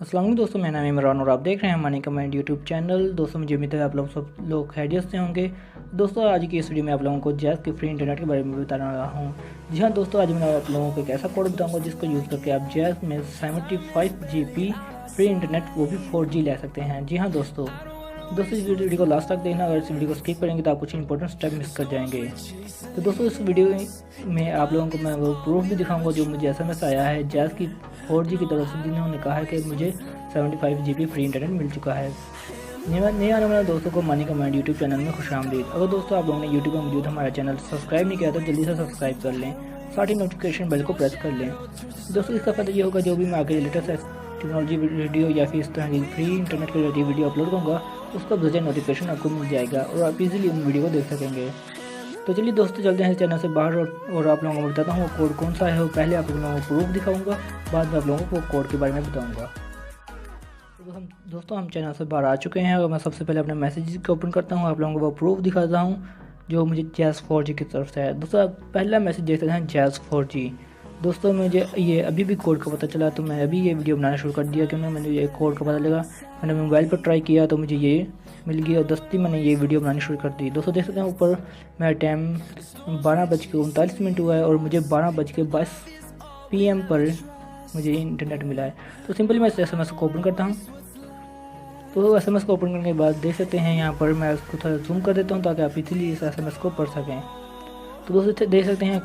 अस्सलाम वालेकुम दोस्तों, मेरा नाम है इमरान और आप देख रहे हैं मनी कमेंट यूट्यूब चैनल। दोस्तों मुझे उम्मीद है आप लोग सब लोग खैरियत से होंगे। दोस्तों आज की इस वीडियो में आप लोगों को जैज़ के फ्री इंटरनेट के बारे में बताने वाला हूँ। जी हाँ दोस्तों, आज मैं आप लोगों को एक ऐसा कोड बताऊँगा जिसको यूज़ करके आप जैज़ में 75 GB फ्री इंटरनेट वो भी 4G ले सकते हैं। जी हाँ दोस्तों, इस वीडियो को लास्ट तक देखना। अगर इस वीडियो को स्किप करेंगे तो आप कुछ इंपॉर्टेंट स्टेप मिस कर जाएंगे। तो दोस्तों इस वीडियो में आप लोगों को मैं वो प्रूफ भी दिखाऊंगा जो मुझे SMS आया है जैज़ की 4G की तरफ से, जिन्होंने कहा है कि मुझे 75 GB फ्री इंटरनेट मिल चुका है। नए आने वाले दोस्तों को मनी कमेंट यूट्यूब चैनल में खुशामदीद। अगर दोस्तों आप लोगों ने यूट्यूब पर मौजूद हमारा चैनल सब्सक्राइब नहीं किया तो जल्दी से सब्सक्राइब कर लें, साथ ही नोटिफिकेशन बेल को प्रेस कर लें। दोस्तों इसका फायदा ये होगा जो भी मैं आगे लेटेस्ट टेक्नोलॉजी वीडियो या फिर इस तरह की फ्री इंटरनेट के रिलेटेड वीडियो अपलोड करूँगा उसका बजाय नोटिफिकेशन आपको मिल जाएगा और आप इजीली उन वीडियो को देख सकेंगे। तो चलिए दोस्तों चलते हैं इस चैनल से बाहर और आप लोगों को बताता हूँ कोड कौन सा है। पहले आप लोगों को प्रूफ दिखाऊंगा, बाद में आप लोगों को कोड के बारे में बताऊँगा। तो दोस्तों हम चैनल से बाहर आ चुके हैं और मैं सबसे पहले अपने मैसेज को ओपन करता हूँ, आप लोगों को वो प्रूफ दिखाता हूँ जो मुझे जैज़ 4G की तरफ से है। दोस्तों पहला मैसेज देखते हैं जैज़ 4G। दोस्तों मुझे ये अभी भी कोड का पता चला तो मैं अभी ये वीडियो बनाना शुरू कर दिया क्योंकि मैंने ये कोड का पता लगा। मैंने मोबाइल पर ट्राई किया तो मुझे ये मिल गया और दस्ती मैंने ये वीडियो बनानी शुरू कर दी। दोस्तों देख सकते हैं ऊपर मेरा टाइम 12:39 हुआ है और मुझे 12:22 PM पर मुझे इंटरनेट मिला है। तो सिंपली मैं इस SMS को ओपन करता हूँ। तो SMS को ओपन करने के बाद देख सकते हैं यहाँ पर मैं उसको थोड़ा जूम कर देता हूँ ताकि आप इजीली इस SMS को पढ़ सकें। तो दोस्तों देख सकते हैं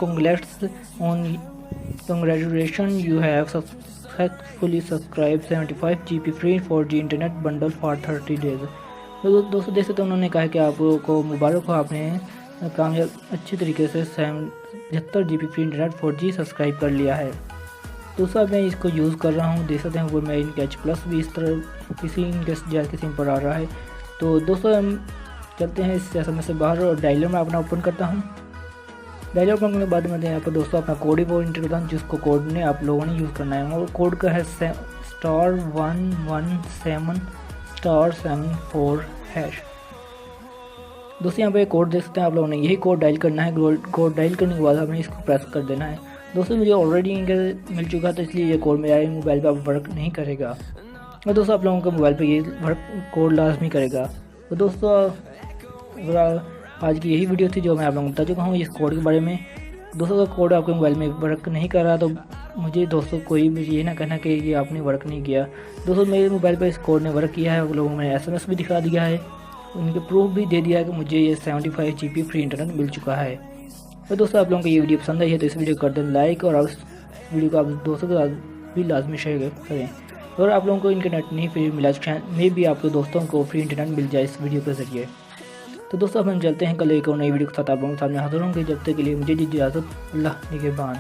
Congratulations, you have successfully subscribed 75 GB free 4G internet bundle for 30 days. तो दोस्तों देख सकते हैं उन्होंने कहा कि आपको मुबारक हो, आपने कामयाब अच्छी तरीके से 75 GB free internet 4G subscribe कर लिया है। दोस्तों मैं इसको यूज़ कर रहा हूँ, देख सकते हैं वो मैं इनके H+ भी इस तरह इसी इनके जैज़ के सिम पर आ रहा है। तो दोस्तों हम चलते हैं इस SMS से बाहर और डायलर में अपना ओपन करता हूँ। डायलर ओपन करने के बाद मैं यहाँ पर दोस्तों अपना कोड ही वो इंटर करता हूँ जिसको कोड ने आप लोगों ने यूज़ करना है। और कोड का है *117*74#। दोस्तों यहाँ पे कोड देख सकते हैं आप लोगों ने यही कोड डायल करना है। कोड डायल करने के बाद हमें इसको प्रेस कर देना है। दोस्तों मुझे ऑलरेडी इनका मिल चुका तो इसलिए ये कोड मेरे मोबाइल पर वर्क नहीं करेगा और दोस्तों आप लोगों के मोबाइल पर ये वर्क कोड लाजमी करेगा। तो दोस्तों आज की यही वीडियो थी जो मैं आप लोगों को बता चुका हूँ इस कोड के बारे में। दोस्तों का कोड आपके मोबाइल में वर्क नहीं कर रहा तो मुझे दोस्तों कोई मुझे ये ना कहना कि ये आपने वर्क नहीं किया। दोस्तों मेरे मोबाइल पर इस कोड ने वर्क किया है, लोगों ने SMS भी दिखा दिया है, उनके प्रूफ भी दे दिया है कि मुझे ये 75 GB फ्री इंटरनेट मिल चुका है। तो दोस्तों आप लोगों को ये वीडियो पसंद आई है तो इस वीडियो को कर दें लाइक और इस वीडियो को आप दोस्तों के साथ भी लाजमी शेयर करें। और आप लोगों को इंटरनेट नहीं फ्री मिला मे भी आपके दोस्तों को फ्री इंटरनेट मिल जाए इस वीडियो के ज़रिए। तो दोस्तों अब हम चलते हैं कल एक और नई वीडियो के साथ आप लोगों के सामने हाजिर होंगे। जब तक के लिए मुझे इजाज़त, अल्लाह निगहबान।